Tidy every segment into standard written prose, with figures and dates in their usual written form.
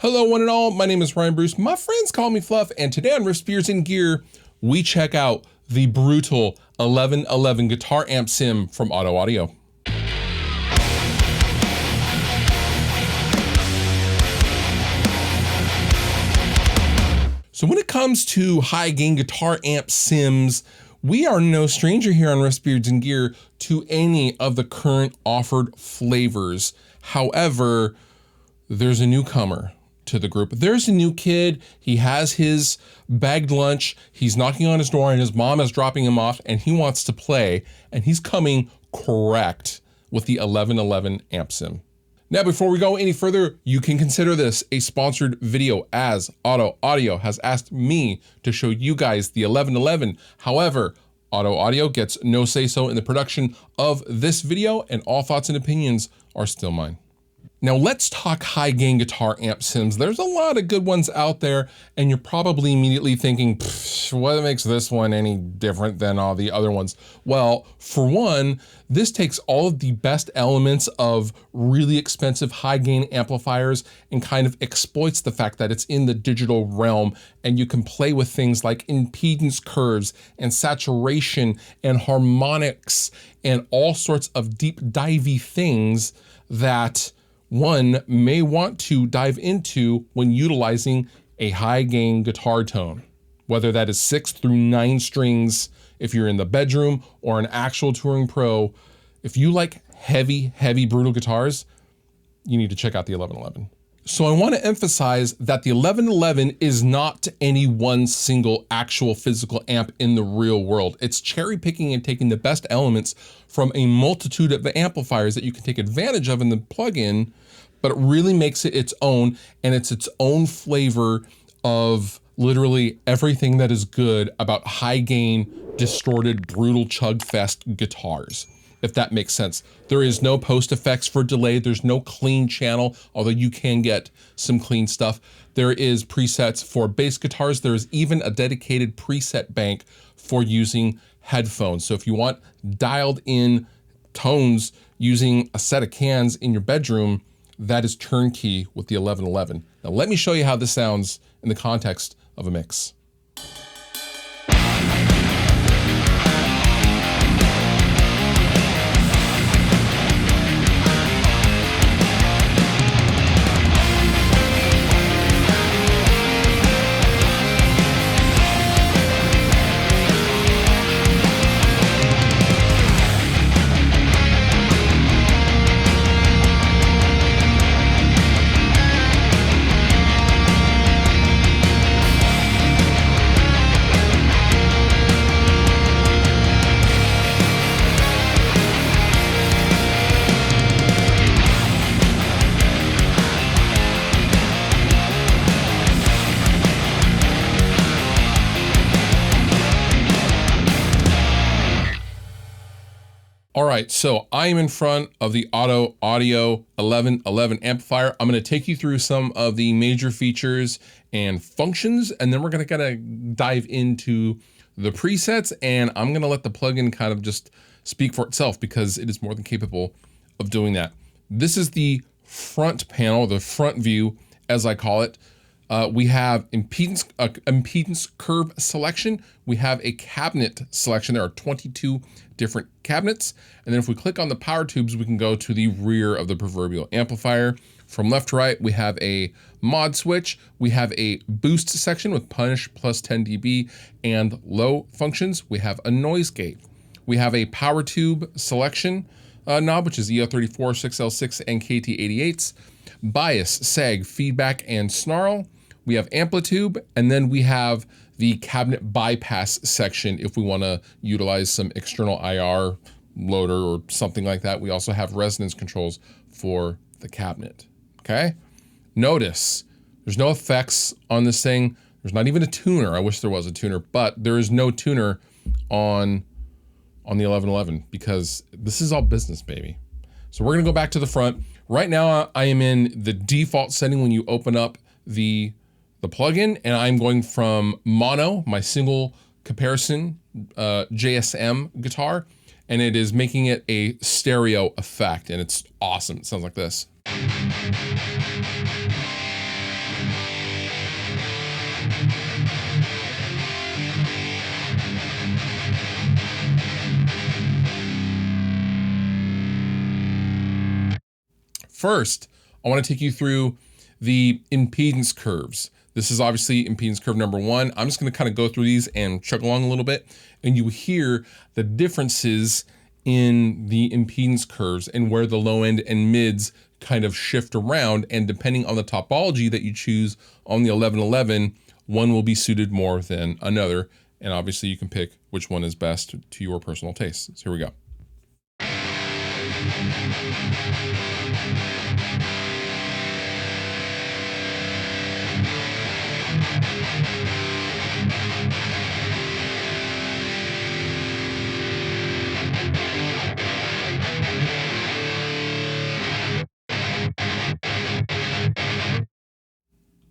Hello one and all, my name is Ryan Bruce. My friends call me Fluff, and today on Riffs, Beers, and Gear, we check out the brutal 1111 guitar amp sim from Otto Audio. So when it comes to high gain guitar amp sims, we are no stranger here on Riffs, Beards, and Gear to any of the current offered flavors. However, there's a newcomer to the group. There's a new kid. He has his bagged lunch. He's knocking on his door and his mom is dropping him off and he wants to play, and he's coming correct with the 1111 amp sim. Now, before we go any further, you can consider this a sponsored video, as Otto Audio has asked me to show you guys the 1111. However, Otto Audio gets no say-so in the production of this video, and all thoughts and opinions are still mine. Now let's talk high gain guitar amp sims. There's a lot of good ones out there, and you're probably immediately thinking, what makes this one any different than all the other ones? Well, for one, this takes all of the best elements of really expensive high gain amplifiers and kind of exploits the fact that it's in the digital realm, and you can play with things like impedance curves and saturation and harmonics and all sorts of deep divey things that one may want to dive into when utilizing a high gain guitar tone, whether that is 6 through 9 strings if you're in the bedroom or an actual touring pro. If you like heavy, brutal guitars, you need to check out the 1111. So I want to emphasize that the 1111 is not any one single actual physical amp in the real world. It's cherry picking and taking the best elements from a multitude of amplifiers that you can take advantage of in the plugin, but it really makes it its own, and it's its own flavor of literally everything that is good about high gain, distorted, brutal chug fest guitars, if that makes sense. There is no post effects for delay. There's no clean channel, although you can get some clean stuff. There is presets for bass guitars. There's even a dedicated preset bank for using headphones. So if you want dialed in tones using a set of cans in your bedroom, that is turnkey with the 1111. Now let me show you how this sounds in the context of a mix. All right, so I am in front of the Otto Audio 1111 amplifier. I'm gonna take you through some of the major features and functions, and then we're gonna kind of dive into the presets, and I'm gonna let the plugin kind of just speak for itself because it is more than capable of doing that. This is the front panel, the front view, as I call it. We have impedance curve selection. We have a cabinet selection. There are 22 different cabinets. And then if we click on the power tubes, we can go to the rear of the proverbial amplifier. From left to right, we have a mod switch. We have a boost section with punish plus 10 dB and low functions. We have a noise gate. We have a power tube selection knob, which is EO34, 6L6, and KT88s. Bias, sag, feedback, and snarl. We have amplitude, and then we have the cabinet bypass section if we want to utilize some external IR loader or something like that. We also have resonance controls for the cabinet, okay? Notice there's no effects on this thing. There's not even a tuner. I wish there was a tuner, but there is no tuner on the 1111 because this is all business, baby. So we're gonna go back to the front. Right now I am in the default setting when you open up the plugin, and I'm going from mono, my single comparison JSM guitar, and it is making it a stereo effect, and it's awesome. It sounds like this. first, I want to take you through the impedance curves. This is obviously impedance curve number 1. I'm just going to kind of go through these and chug along a little bit, and you hear the differences in the impedance curves and where the low end and mids kind of shift around. And depending on the topology that you choose on the 1111, one will be suited more than another. And obviously you can pick which one is best to your personal taste. So here we go.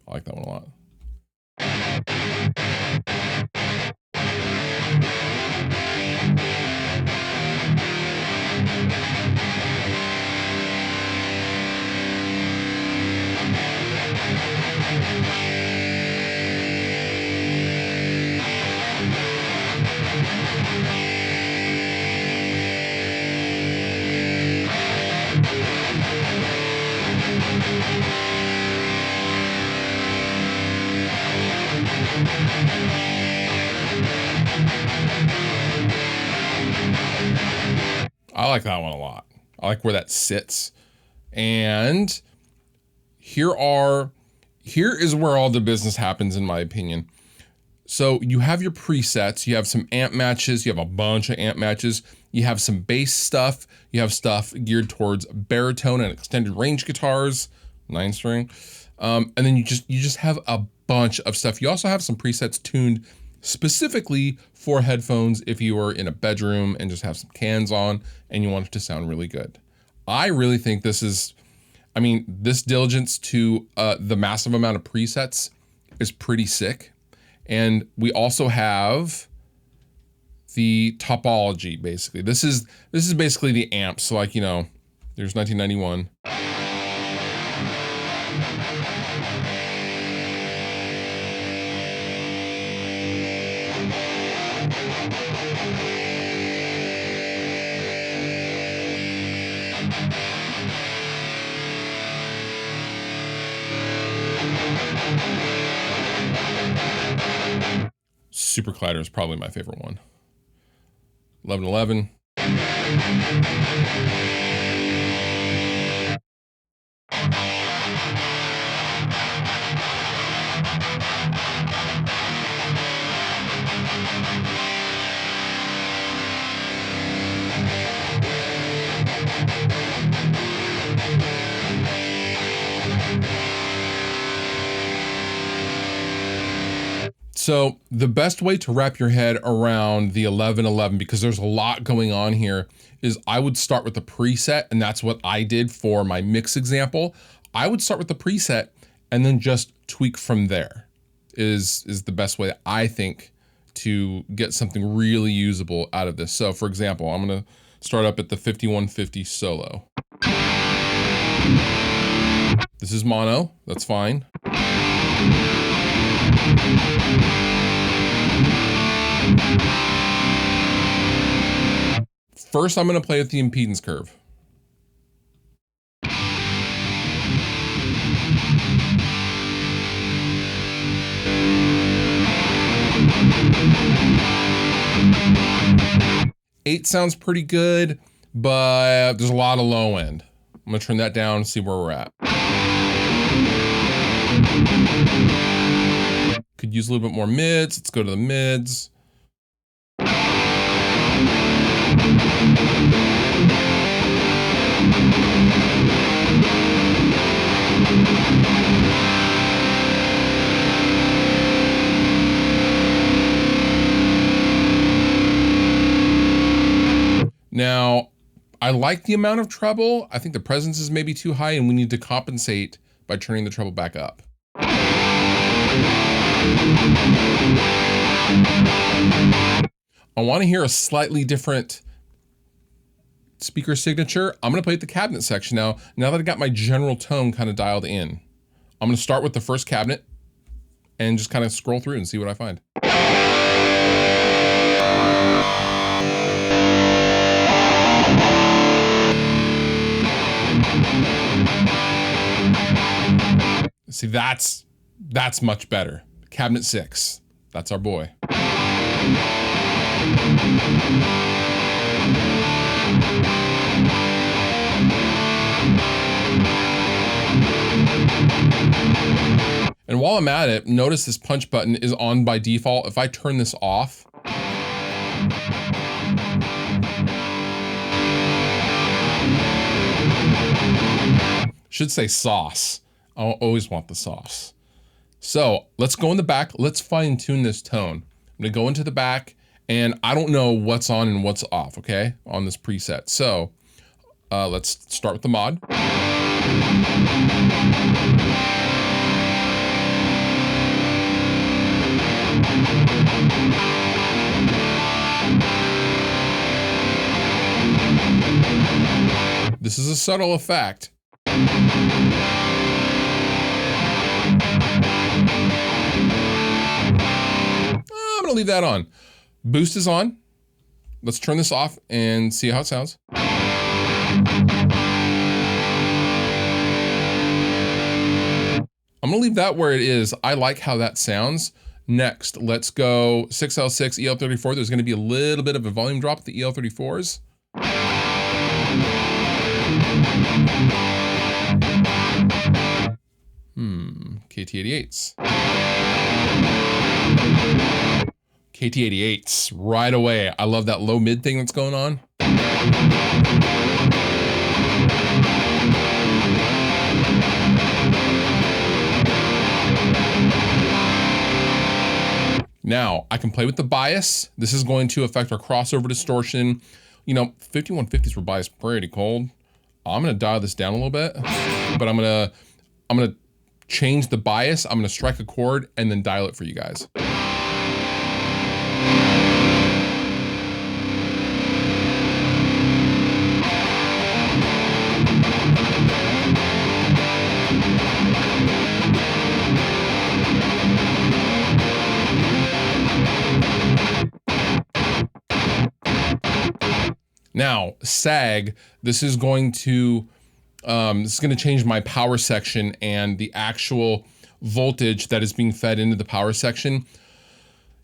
I like that one a lot. I like that one a lot. I like where that sits. And here is where all the business happens, in my opinion. So you have your presets, you have some amp matches, you have a bunch of amp matches, you have some bass stuff, you have stuff geared towards baritone and extended range guitars, 9-string. And then you just have a bunch of stuff. You also have some presets tuned specifically for headphones if you are in a bedroom and just have some cans on and you want it to sound really good. I really think this is, I mean, this diligence to the massive amount of presets is pretty sick. And we also have the topology, basically. This is basically the amps. So like, you know, there's 1991. Super Collider is probably my favorite one. 1111. So the best way to wrap your head around the 1111, because there's a lot going on here, is I would start with the preset, and that's what I did for my mix example. I would start with the preset and then just tweak from there is the best way I think to get something really usable out of this. So for example, I'm gonna start up at the 5150 solo. This is mono, that's fine. First, I'm going to play with the impedance curve. Eight sounds pretty good, but there's a lot of low end. I'm going to turn that down and see where we're at. Could use a little bit more mids. Let's go to the mids. Now, I like the amount of treble. I think the presence is maybe too high and we need to compensate by turning the treble back up. I want to hear a slightly different speaker signature. I'm going to play at the cabinet section now that I got my general tone kind of dialed in. I'm going to start with the first cabinet and just kind of scroll through and see what I find. See, that's much better. Cabinet 6, that's our boy. And while I'm at it, notice this punch button is on by default. If I turn this off, should say sauce. I always want the sauce. So let's go in the back. Let's fine tune this tone. I'm gonna go into the back and I don't know what's on and what's off, okay, on this preset. So let's start with the mod. This is a subtle effect. I'm gonna leave that on. Boost is on. Let's turn this off and see how it sounds. I'm gonna leave that where it is. I like how that sounds. Next, let's go 6L6, EL34. There's gonna be a little bit of a volume drop with the EL34s. KT88s. KT88s, right away. I love that low mid thing that's going on. Now, I can play with the bias. This is going to affect our crossover distortion. You know, 5150s were biased pretty cold. I'm gonna dial this down a little bit, but I'm gonna change the bias. I'm gonna strike a chord and then dial it for you guys. Now, sag, this is going to change my power section and the actual voltage that is being fed into the power section.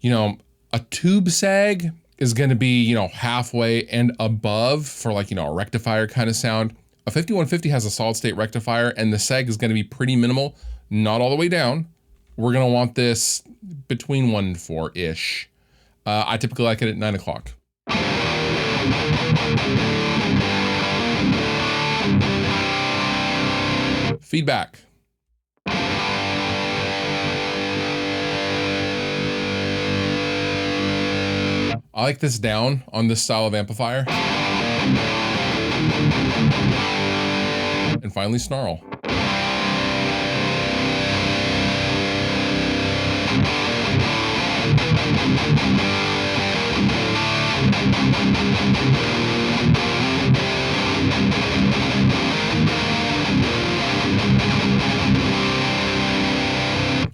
You know, a tube sag is gonna be, you know, halfway and above for like, you know, a rectifier kind of sound. A 5150 has a solid state rectifier and the sag is gonna be pretty minimal, not all the way down. We're gonna want this between 1 and 4-ish. I typically like it at 9 o'clock. Feedback. I like this down on this style of amplifier. And finally, snarl.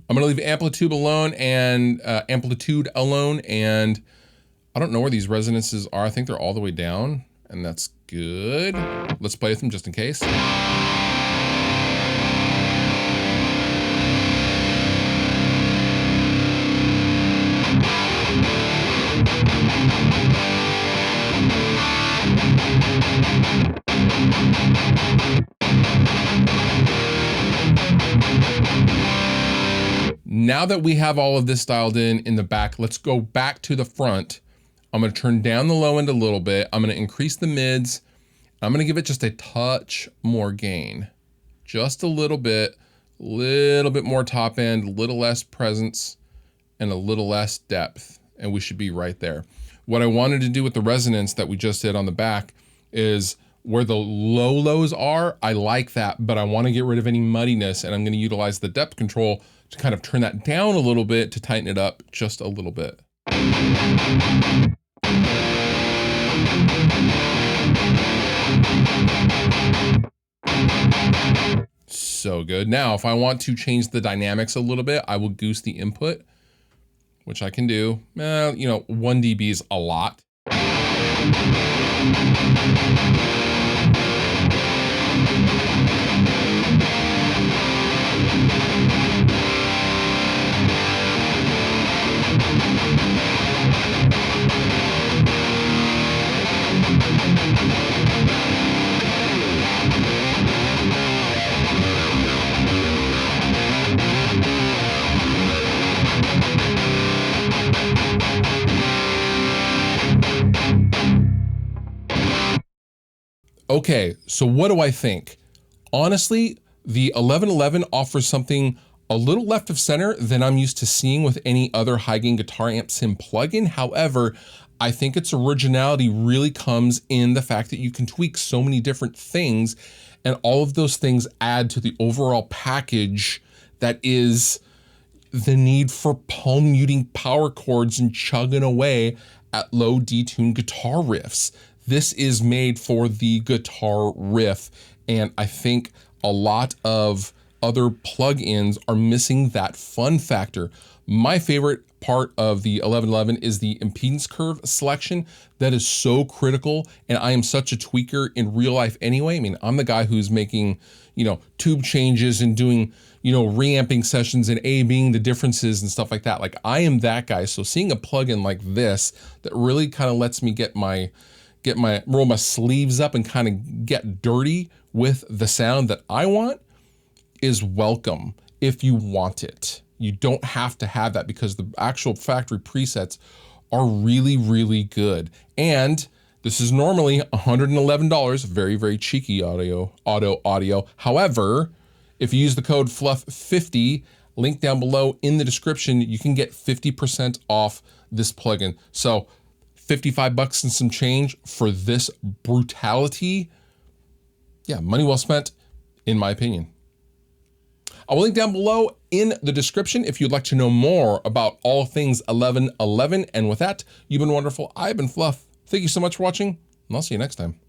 I'm gonna leave amplitude alone and I don't know where these resonances are. I think they're all the way down and that's good. Let's play with them just in case. Now that we have all of this dialed in the back, let's go back to the front. I'm gonna turn down the low end a little bit. I'm gonna increase the mids. I'm gonna give it just a touch more gain. Just a little bit more top end, a little less presence, and a little less depth, and we should be right there. What I wanted to do with the resonance that we just did on the back is where the low lows are, I like that, but I wanna get rid of any muddiness, and I'm gonna utilize the depth control to kind of turn that down a little bit to tighten it up just a little bit. So good. Now, if I want to change the dynamics a little bit, I will goose the input, which I can do. You know, 1 dB is a lot. Okay, so what do I think? Honestly, the 1111 offers something a little left of center than I'm used to seeing with any other high gain guitar amp sim plugin. However, I think its originality really comes in the fact that you can tweak so many different things, and all of those things add to the overall package that is the need for palm muting power chords and chugging away at low detuned guitar riffs. This is made for the guitar riff, and I think a lot of other plugins are missing that fun factor. My favorite part of the 1111 is the impedance curve selection. That is so critical, and I am such a tweaker in real life anyway. I mean, I'm the guy who's making, tube changes and doing, reamping sessions and A/Bing the differences and stuff like that. Like, I am that guy. So seeing a plugin like this that really kind of lets me roll my sleeves up and kind of get dirty with the sound that I want is welcome if you want it. You don't have to have that because the actual factory presets are really, really good. And this is normally $111, very, very cheeky Otto audio. However, if you use the code FLUFF50, link down below in the description, you can get 50% off this plugin. So 55 bucks and some change for this brutality. Yeah, money well spent, in my opinion. I will link down below in the description if you'd like to know more about all things 1111. And with that, you've been wonderful. I've been Fluff. Thank you so much for watching, and I'll see you next time.